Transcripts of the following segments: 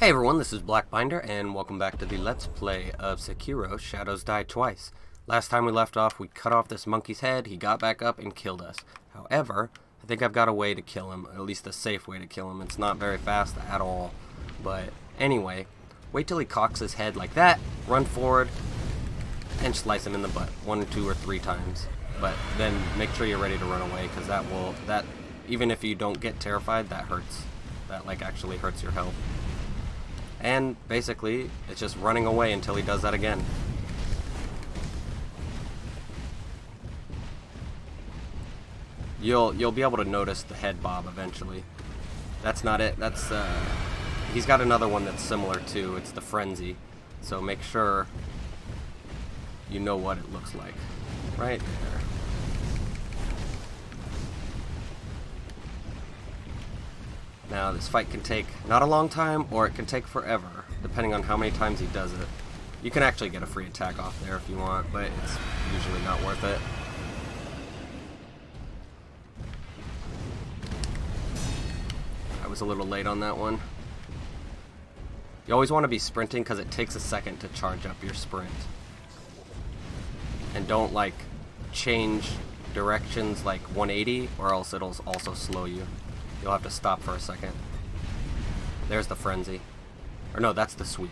Hey everyone, this is Blackbinder, and welcome back to the Let's Play of Sekiro, Shadows Die Twice. Last time we left off, we cut off this monkey's head, he got back up and killed us. However, I think I've got a way to kill him, at least a safe way to kill him. It's not very fast at all. But anyway, wait till he cocks his head like that, run forward, and slice him in the butt 1, 2, or 3 times. But then make sure you're ready to run away, because that even if you don't get terrified, that hurts. That actually hurts your health. And basically, it's just running away until he does that again. You'll be able to notice the head bob eventually. That's not it. That's he's got another one that's similar too. It's the frenzy. So make sure you know what it looks like. Right there. Now, this fight can take not a long time, or it can take forever, depending on how many times he does it. You can actually get a free attack off there if you want, but it's usually not worth it. I was a little late on that one. You always want to be sprinting because it takes a second to charge up your sprint. And don't, change directions 180, or else it'll also slow you. You'll have to stop for a second. There's the frenzy. Or no, that's the sweep.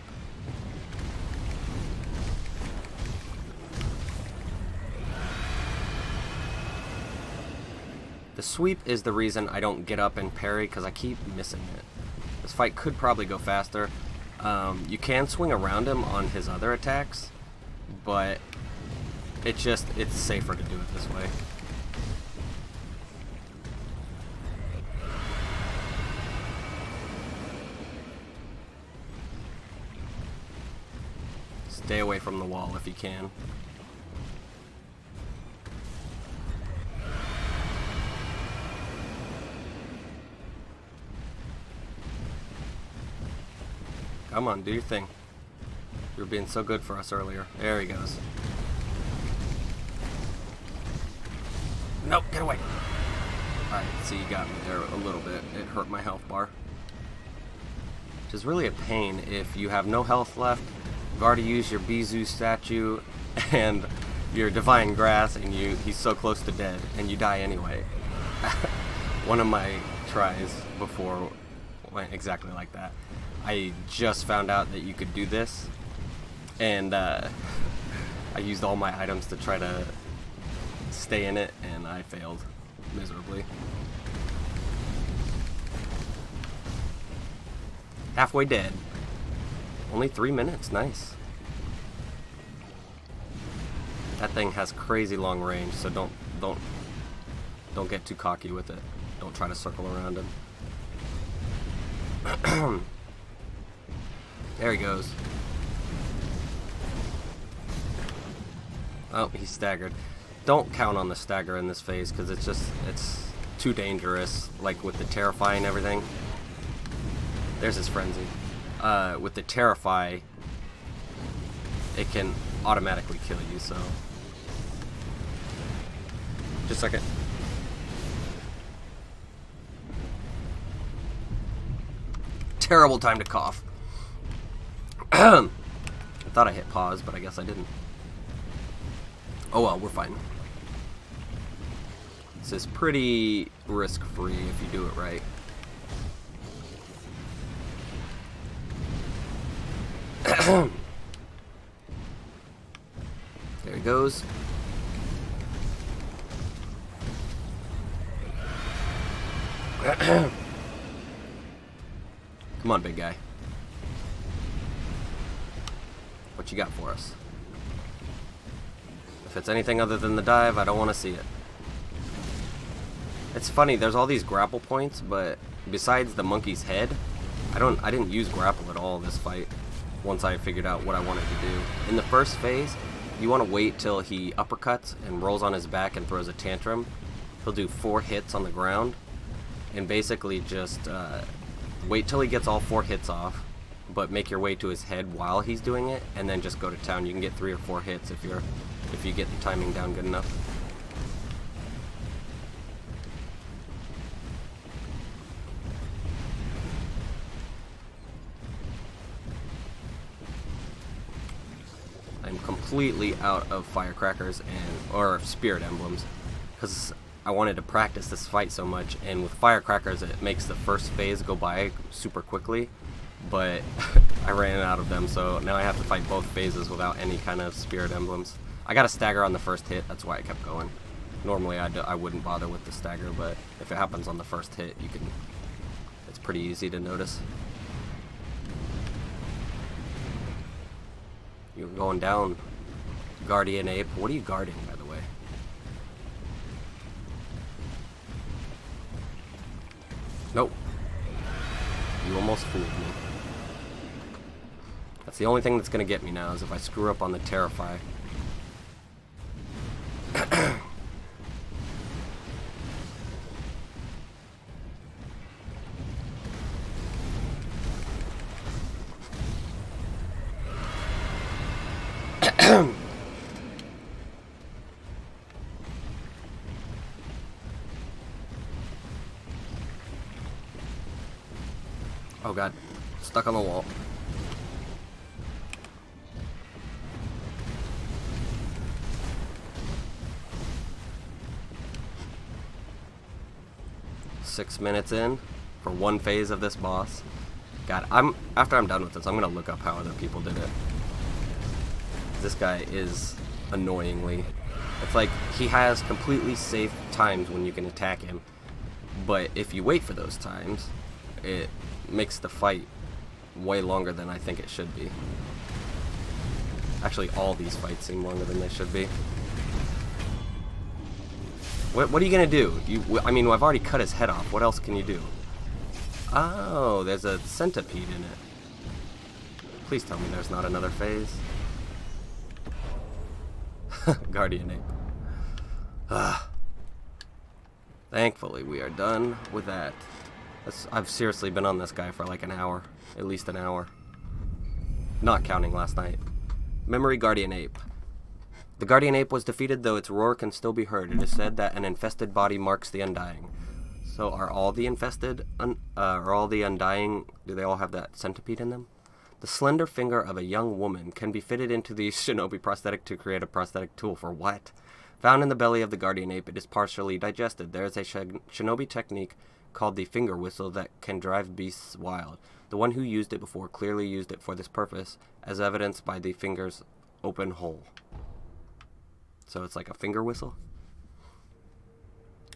The sweep is the reason I don't get up and parry, because I keep missing it. This fight could probably go faster. You can swing around him on his other attacks, but it's safer to do it this way. Stay away from the wall if you can. Come on, do your thing. You were being so good for us earlier. There he goes. Nope, get away. Alright, see, you got me there a little bit. It hurt my health bar. Which is really a pain if you have no health left. You've already used your Bizu statue and your divine grass, and he's so close to dead, and you die anyway. One of my tries before went exactly like that. I just found out that you could do this, and I used all my items to try to stay in it, and I failed miserably. Halfway dead. Only 3 minutes, nice. That thing has crazy long range, so don't get too cocky with it. Don't try to circle around him. There he goes. Oh, he's staggered. Don't count on the stagger in this phase, because it's too dangerous, with the terrify and everything. There's his frenzy. With the Terrify, it can automatically kill you, so... Just a second. Terrible time to cough. I thought I hit pause, but I guess I didn't. Oh well, we're fine. This is pretty risk-free if you do it right. There he goes. Come on, big guy. What you got for us? If it's anything other than the dive, I don't want to see it. It's funny, there's all these grapple points, but besides the monkey's head, I didn't use grapple at all this fight. Once I figured out what I wanted to do. In the first phase, you want to wait till he uppercuts and rolls on his back and throws a tantrum. He'll do 4 hits on the ground, and basically just wait till he gets all 4 hits off, but make your way to his head while he's doing it, and then just go to town. You can get 3 or 4 hits if you get the timing down good enough. completely out of firecrackers or spirit emblems, because I wanted to practice this fight so much, and with firecrackers it makes the first phase go by super quickly, but I ran out of them, so now I have to fight both phases without any kind of spirit emblems. I got a stagger on the first hit, that's why I kept going. Normally I wouldn't bother with the stagger, but if it happens on the first hit, it's pretty easy to notice. You're going down, Guardian Ape. What are you guarding, by the way? Nope. You almost fooled me. That's the only thing that's gonna get me now, is if I screw up on the Terrify. Oh god, stuck on the wall. Six minutes in for one phase of this boss. God, after I'm done with this, I'm gonna look up how other people did it. This guy is annoyingly. It's like he has completely safe times when you can attack him, but if you wait for those times, it makes the fight way longer than I think it should be. Actually, all these fights seem longer than they should be. What are you gonna do? I mean, I've already cut his head off. What else can you do? Oh, there's a centipede in it. Please tell me there's not another phase. Guardian Ape. Thankfully, we are done with that. I've seriously been on this guy for like an hour. At least an hour. Not counting last night. Memory Guardian Ape. The Guardian Ape was defeated, though its roar can still be heard. It is said that an infested body marks the undying. So are all the infested, are all the undying, do they all have that centipede in them? The slender finger of a young woman can be fitted into the shinobi prosthetic to create a prosthetic tool for what? Found in the belly of the Guardian Ape, it is partially digested. There is a shinobi technique called the finger whistle that can drive beasts wild. The one who used it before clearly used it for this purpose, as evidenced by the finger's open hole. So it's like a finger whistle?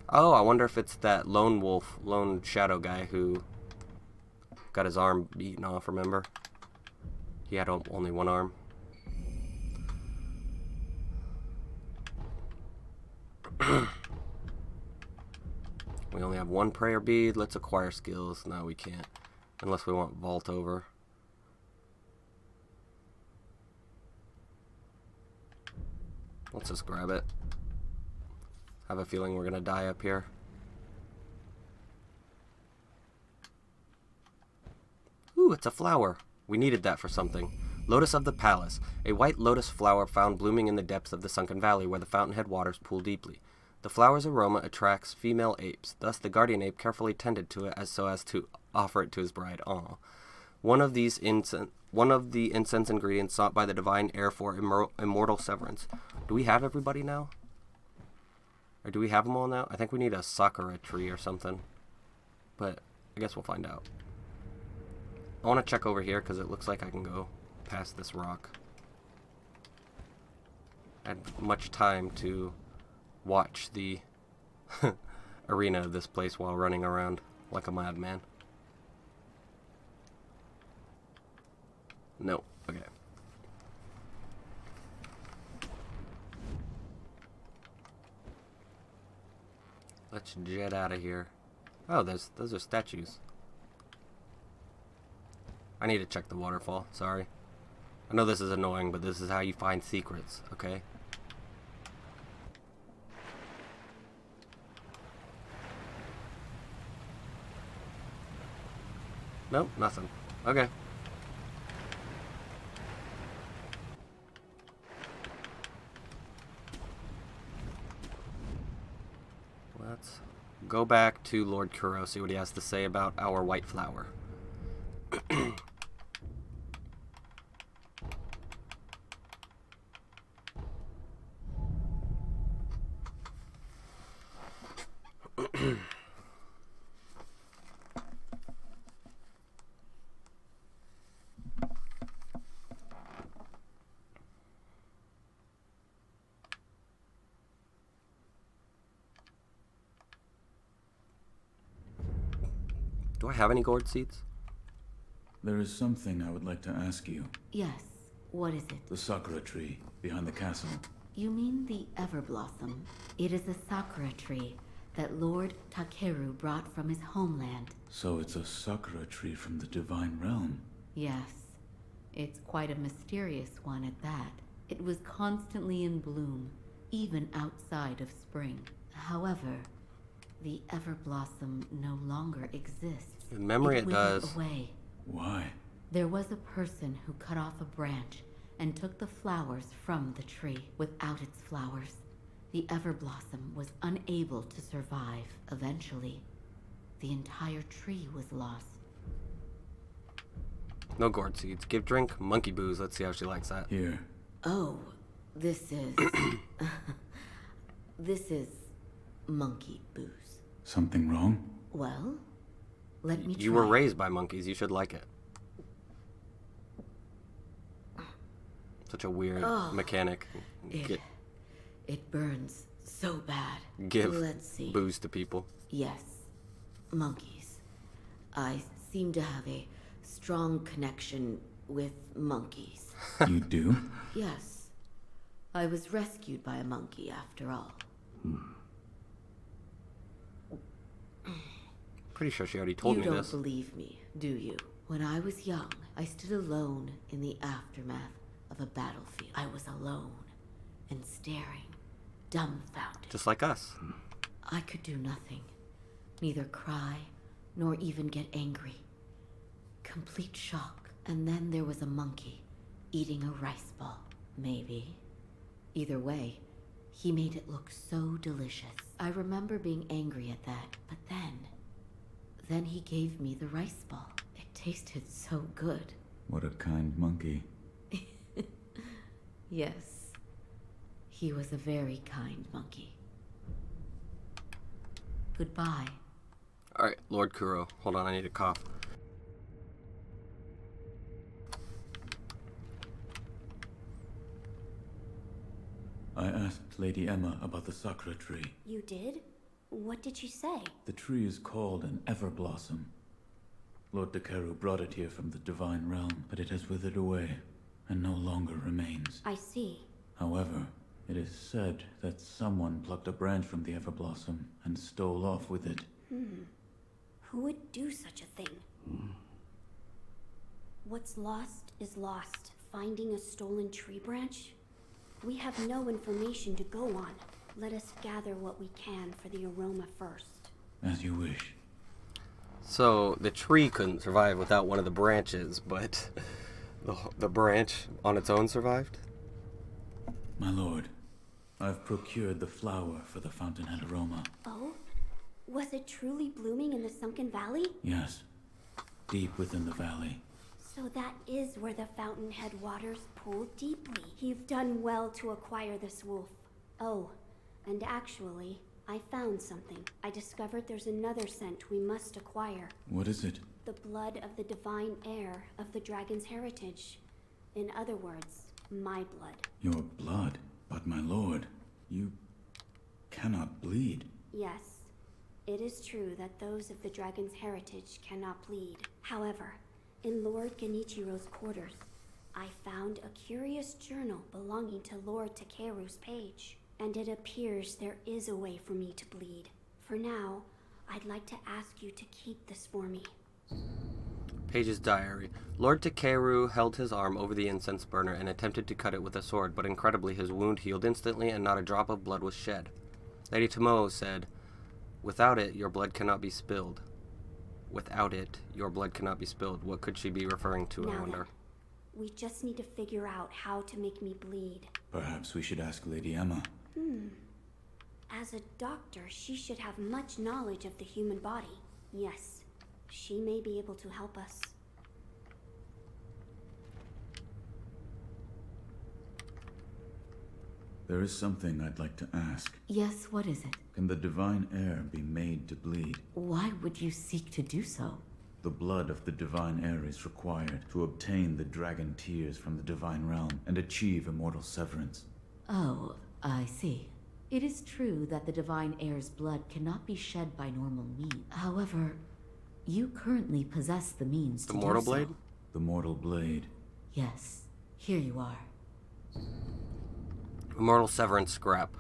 Oh, I wonder if it's that lone wolf, lone shadow guy who got his arm beaten off, remember? He had only one arm. We only have one prayer bead. Let's acquire skills. No, we can't. Unless we want vault over. Let's just grab it. I have a feeling we're gonna die up here. Ooh, it's a flower. We needed that for something. Lotus of the Palace. A white lotus flower found blooming in the depths of the sunken valley where the fountainhead waters pool deeply. The flower's aroma attracts female apes. Thus, the Guardian Ape carefully tended to it so as to offer it to his bride. Aw. One of the incense ingredients sought by the divine heir for immortal severance. Do we have everybody now? Or do we have them all now? I think we need a sakura tree or something. But I guess we'll find out. I want to check over here because it looks like I can go past this rock. I had much time to watch the arena of this place while running around like a madman. No. Okay. Let's jet out of here. Oh, those are statues. I need to check the waterfall. Sorry. I know this is annoying, but this is how you find secrets, okay? Nope, nothing. Okay. Let's go back to Lord Kuro, see what he has to say about our white flower. Do I have any gourd seeds? There is something I would like to ask you. Yes. What is it? The sakura tree behind the castle. You mean the Everblossom? It is a sakura tree that Lord Takeru brought from his homeland. So it's a sakura tree from the divine realm. Yes. It's quite a mysterious one at that. It was constantly in bloom, even outside of spring. However, the Everblossom no longer exists. In memory it withered does. Away. Why? There was a person who cut off a branch and took the flowers from the tree. Without its flowers, the Everblossom was unable to survive. Eventually, the entire tree was lost. No gourd seeds. Give drink, monkey booze. Let's see how she likes that. Here. Oh, this is... this is monkey booze. Something wrong? Well, let me try. You were raised by monkeys. You should like it. Such a weird mechanic. It burns so bad. Give Let's see. booze to people. Yes, monkeys. I seem to have a strong connection with monkeys. You do? Yes. I was rescued by a monkey after all. Pretty sure she already told me this. You don't believe me, do you? When I was young, I stood alone in the aftermath of a battlefield. I was alone and staring, dumbfounded. Just like us. I could do nothing. Neither cry, nor even get angry. Complete shock. And then there was a monkey, eating a rice ball. Maybe. Either way, he made it look so delicious. I remember being angry at that, but then he gave me the rice ball. It tasted so good. What a kind monkey. Yes. He was a very kind monkey. Goodbye. Alright, Lord Kuro. Hold on, I need a cough. I asked Lady Emma about the sakura tree. You did? What did she say? The tree is called an Everblossom. Lord Takeru brought it here from the divine realm, but it has withered away and no longer remains. I see. However, it is said that someone plucked a branch from the Everblossom and stole off with it. Who would do such a thing? What's lost is lost. Finding a stolen tree branch? We have no information to go on. Let us gather what we can for the aroma first. As you wish. So, the tree couldn't survive without one of the branches, but the branch on its own survived? My lord, I've procured the flower for the fountainhead aroma. Oh? Was it truly blooming in the sunken valley? Yes, deep within the valley. So that is where the fountainhead waters pool deeply. You've done well to acquire this wolf. Oh, and actually, I found something. I discovered there's another scent we must acquire. What is it? The blood of the divine heir of the dragon's heritage. In other words, my blood. Your blood? But my lord, you cannot bleed. Yes, it is true that those of the dragon's heritage cannot bleed. However, in Lord Genichiro's quarters, I found a curious journal belonging to Lord Takeru's page. And it appears there is a way for me to bleed. For now, I'd like to ask you to keep this for me. Page's diary. Lord Takeru held his arm over the incense burner and attempted to cut it with a sword, but incredibly his wound healed instantly and not a drop of blood was shed. Lady Tomoe said, "Without it, your blood cannot be spilled." Without it, your blood cannot be spilled. What could she be referring to, I wonder? We just need to figure out how to make me bleed. Perhaps we should ask Lady Emma. As a doctor, she should have much knowledge of the human body. Yes, she may be able to help us. There is something I'd like to ask. Yes, what is it? Can the divine heir be made to bleed? Why would you seek to do so? The blood of the divine heir is required to obtain the dragon tears from the divine realm and achieve immortal severance. Oh, I see. It is true that the divine heir's blood cannot be shed by normal means. However, You currently possess the means The to Mortal do so. Blade? The Mortal Blade. Yes, here you are. Immortal Severance Scrap.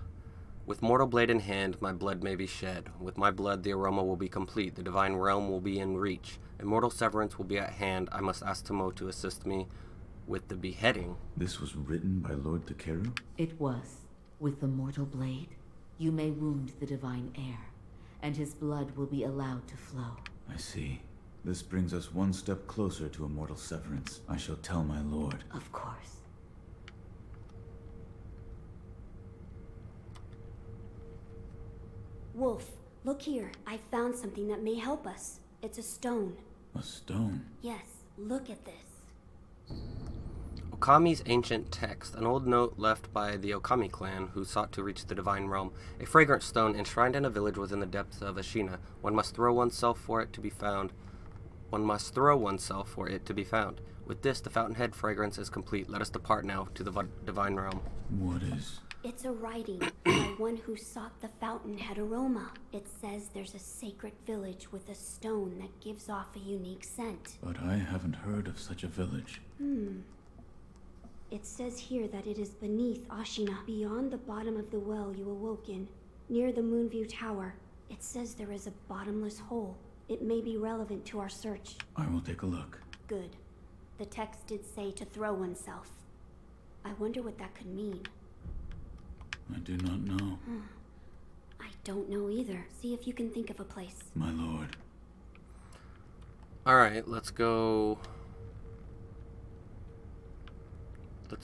With Mortal Blade in hand, my blood may be shed. With my blood, the aroma will be complete. The Divine Realm will be in reach. Immortal Severance will be at hand. I must ask Tomo to assist me with the beheading. This was written by Lord Kuro? It was. With the Mortal Blade, you may wound the Divine Heir, and his blood will be allowed to flow. I see. This brings us one step closer to Immortal Severance. I shall tell my lord. Of course. Wolf, look here. I found something that may help us. It's a stone. A stone? Yes, look at this. Okami's ancient text, an old note left by the Okami clan who sought to reach the Divine Realm. A fragrant stone enshrined in a village within the depths of Ashina. One must throw oneself for it to be found. With this, the fountainhead fragrance is complete. Let us depart now to the Divine Realm. What is... It's a writing by one who sought the fountainhead aroma. It says there's a sacred village with a stone that gives off a unique scent. But I haven't heard of such a village. It says here that it is beneath Ashina, beyond the bottom of the well you awoke in, near the Moonview Tower. It says there is a bottomless hole. It may be relevant to our search. I will take a look. Good. The text did say to throw oneself. I wonder what that could mean. I do not know. I don't know either. See if you can think of a place. My lord. Alright, let's go... Go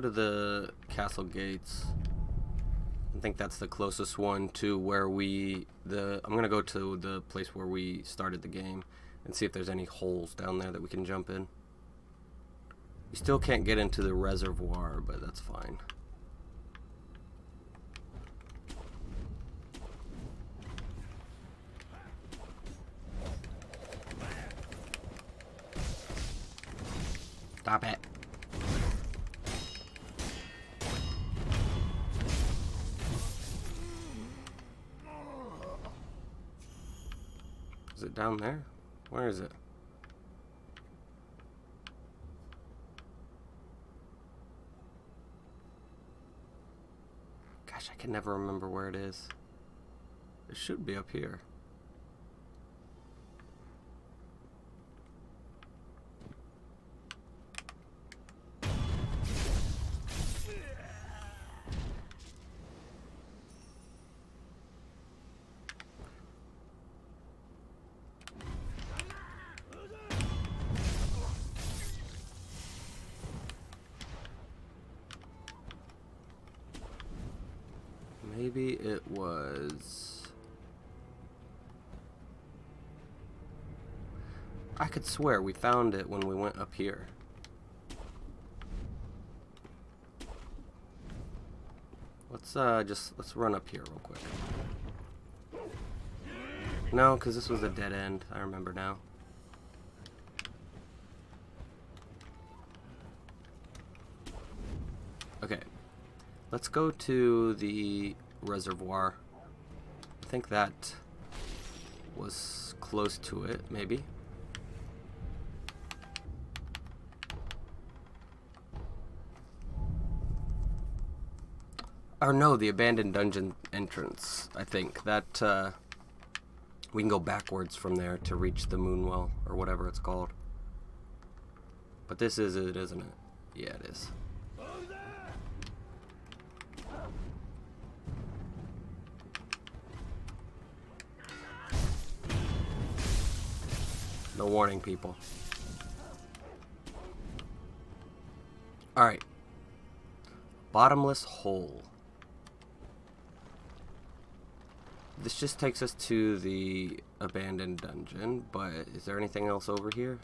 to the castle gates. I think that's the closest one to where I'm gonna go to the place where we started the game and see if there's any holes down there that we can jump in. We still can't get into the reservoir, but that's fine. Stop it. Is it down there? Where is it? Gosh, I can never remember where it is. It should be up here. Maybe it was... I could swear we found it when we went up here. Let's run up here real quick. No, because this was a dead end. I remember now. Okay. Let's go to the reservoir. I think that was close to it, maybe. Or no, the abandoned dungeon entrance. I think that we can go backwards from there to reach the Moonwell or whatever it's called. But this is it, isn't it? Yeah, it is. No warning, people. Alright. Bottomless Hole. This just takes us to the abandoned dungeon, but is there anything else over here?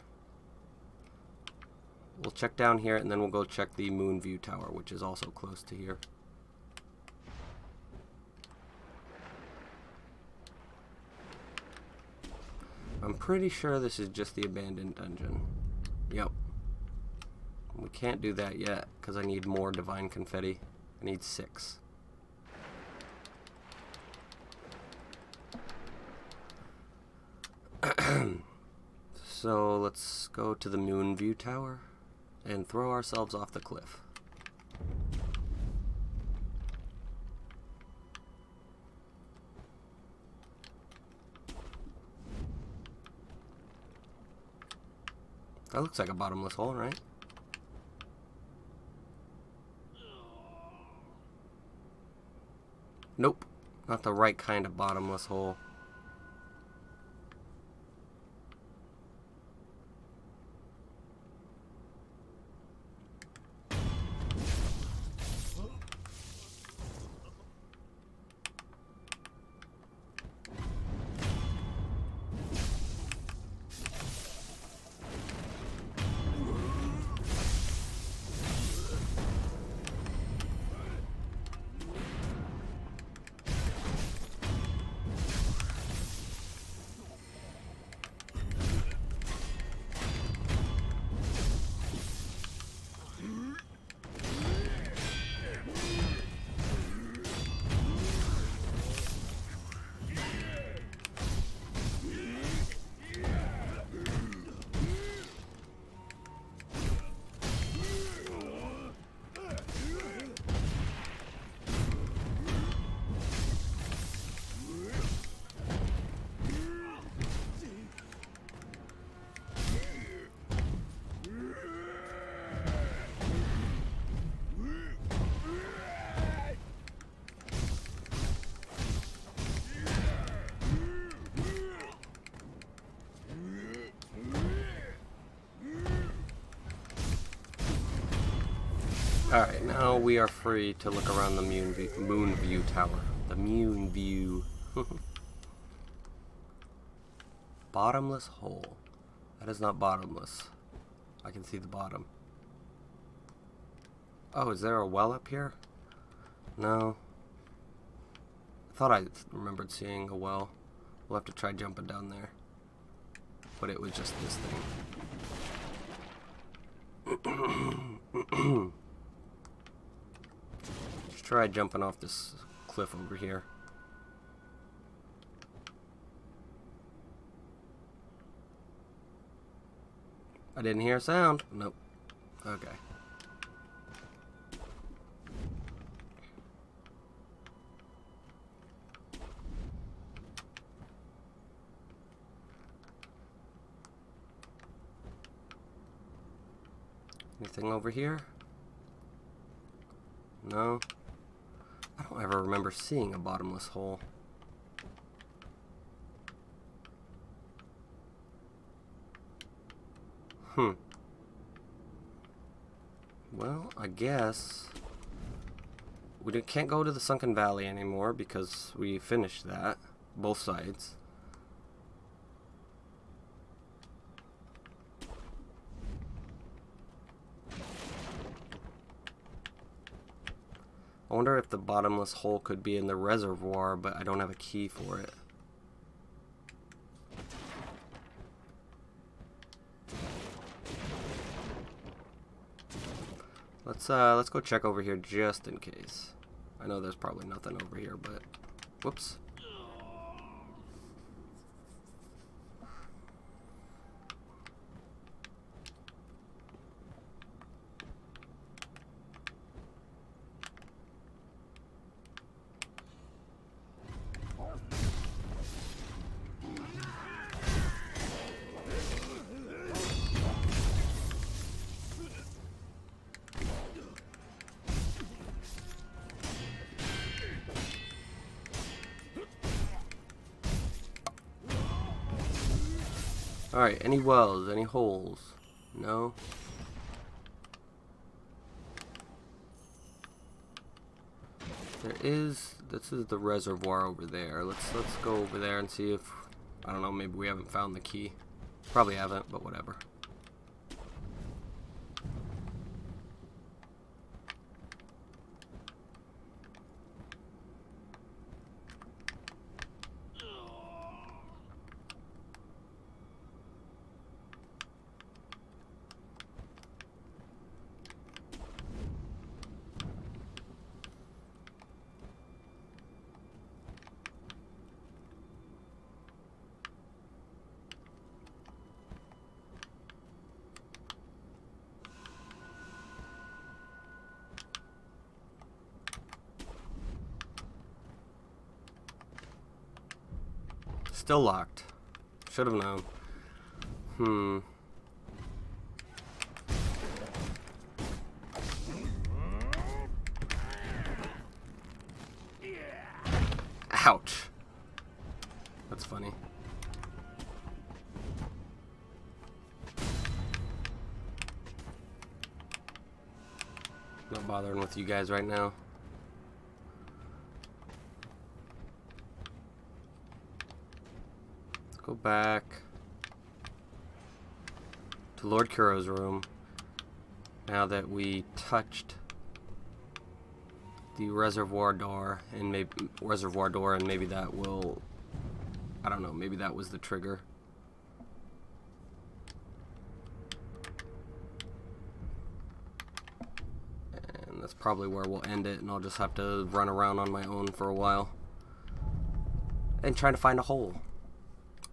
We'll check down here and then we'll go check the Moonview Tower, which is also close to here. I'm pretty sure this is just the abandoned dungeon. Yep. We can't do that yet, because I need more divine confetti. I need 6. So let's go to the moon view tower and throw ourselves off the cliff. That looks like a bottomless hole, right? Nope, not the right kind of bottomless hole. Alright, now we are free to look around the moon view tower. The moon view. Bottomless hole. That is not bottomless. I can see the bottom. Oh, is there a well up here? No. I thought I remembered seeing a well. We'll have to try jumping down there. But it was just this thing. Let's try jumping off this cliff over here. I didn't hear a sound. Nope. Okay. Anything over here? No. I don't ever remember seeing a bottomless hole. Well, I guess we can't go to the Sunken Valley anymore because we finished that, both sides. I wonder if the bottomless hole could be in the reservoir, but I don't have a key for it. Let's go check over here just in case. I know there's probably nothing over here, but whoops. Alright, any wells, any holes? No? There is, this is the reservoir over there. Let's go over there and see if, I don't know, maybe we haven't found the key. Probably haven't, but whatever. Still locked. Should have known. Ouch. That's funny. Not bothering with you guys right now. Let's go back to Lord Kuro's room. Now that we touched the reservoir door, and maybe that will, I don't know, maybe that was the trigger. And that's probably where we'll end it, and I'll just have to run around on my own for a while and try to find a hole,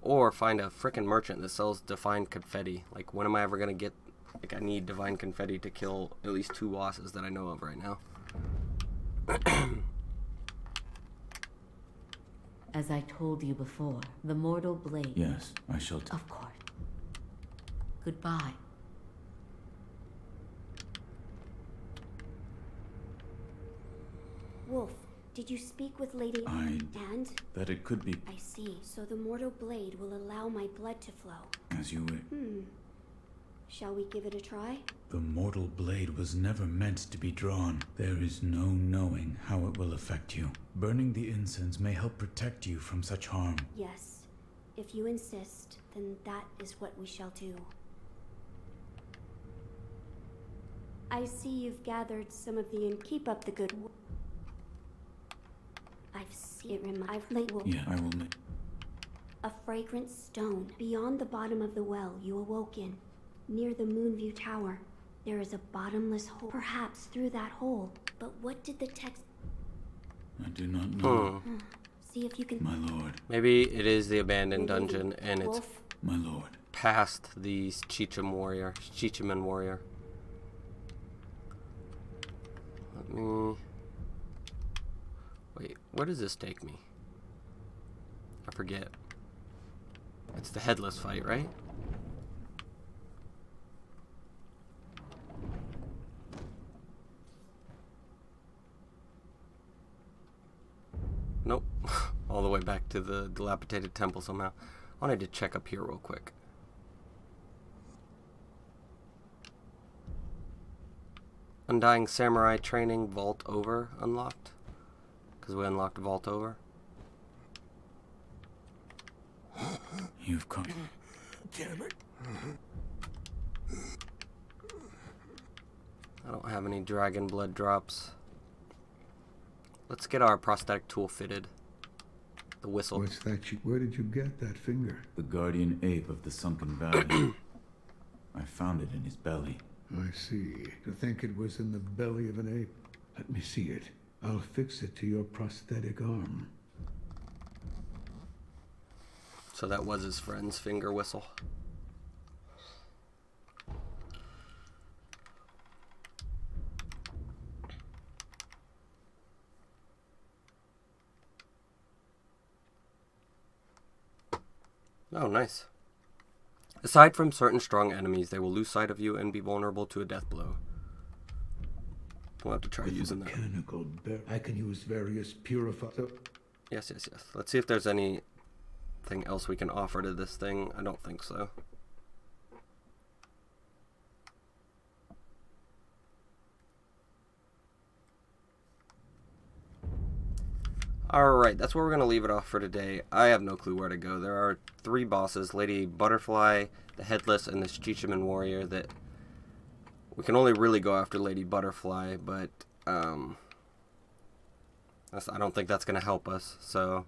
or find a frickin' merchant that sells divine confetti. Like, when am I ever gonna get, like, I need divine confetti to kill at least 2 bosses that I know of right now. As I told you before, the mortal blade. Yes, I shall Of course. Goodbye. Wolf, did you speak with Lady... And? That it could be I see. So the mortal blade will allow my blood to flow. as you wish. Shall we give it a try? The mortal blade was never meant to be drawn. There is no knowing how it will affect you. Burning the incense may help protect you from such harm. Yes. If you insist, then that is what we shall do. I see you've gathered some of the... Keep up the good work. I've seen... I've laid... Yeah, I will make... A fragrant stone. Beyond the bottom of the well you awoke in, near the Moonview Tower, there is a bottomless hole. Perhaps through that hole. But what did the text... I do not know. See if you can... My lord. Maybe it is the abandoned dungeon, and it's Wolf, My lord. past the Chichiman warrior. Let me... Wait, where does this take me? I forget. It's the headless fight, right? Nope. All the way back to the dilapidated temple somehow. I wanted to check up here real quick. Undying Samurai Training Vault Over unlocked. Because we unlocked Vault Over. You've come. Damn it. I don't have any dragon blood drops. Let's get our prosthetic tool fitted. The whistle. What's that? Where did you get that finger? The Guardian Ape of the Sunken Valley. I found it in his belly. I see. To think it was in the belly of an ape. Let me see it. I'll fix it to your prosthetic arm. So that was his friend's finger whistle. Oh, nice. Aside from certain strong enemies, they will lose sight of you and be vulnerable to a death blow. We'll have to try using that. Mechanical I can use various purifiers. Yes. Let's see if there's anything else we can offer to this thing. I don't think so. Alright, that's where we're going to leave it off for today. I have no clue where to go. There are 3 bosses, Lady Butterfly, the Headless, and this Chichiman Warrior that... We can only really go after Lady Butterfly, but I don't think that's going to help us. So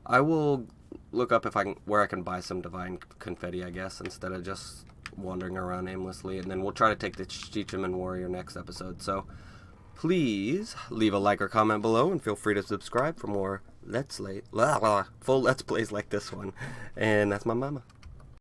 I will look up if I can, where I can buy some divine confetti, I guess, instead of just wandering around aimlessly. And then we'll try to take the Chichiman Warrior next episode. So please leave a like or comment below, and feel free to subscribe for more full Let's Plays like this one. And that's my mama.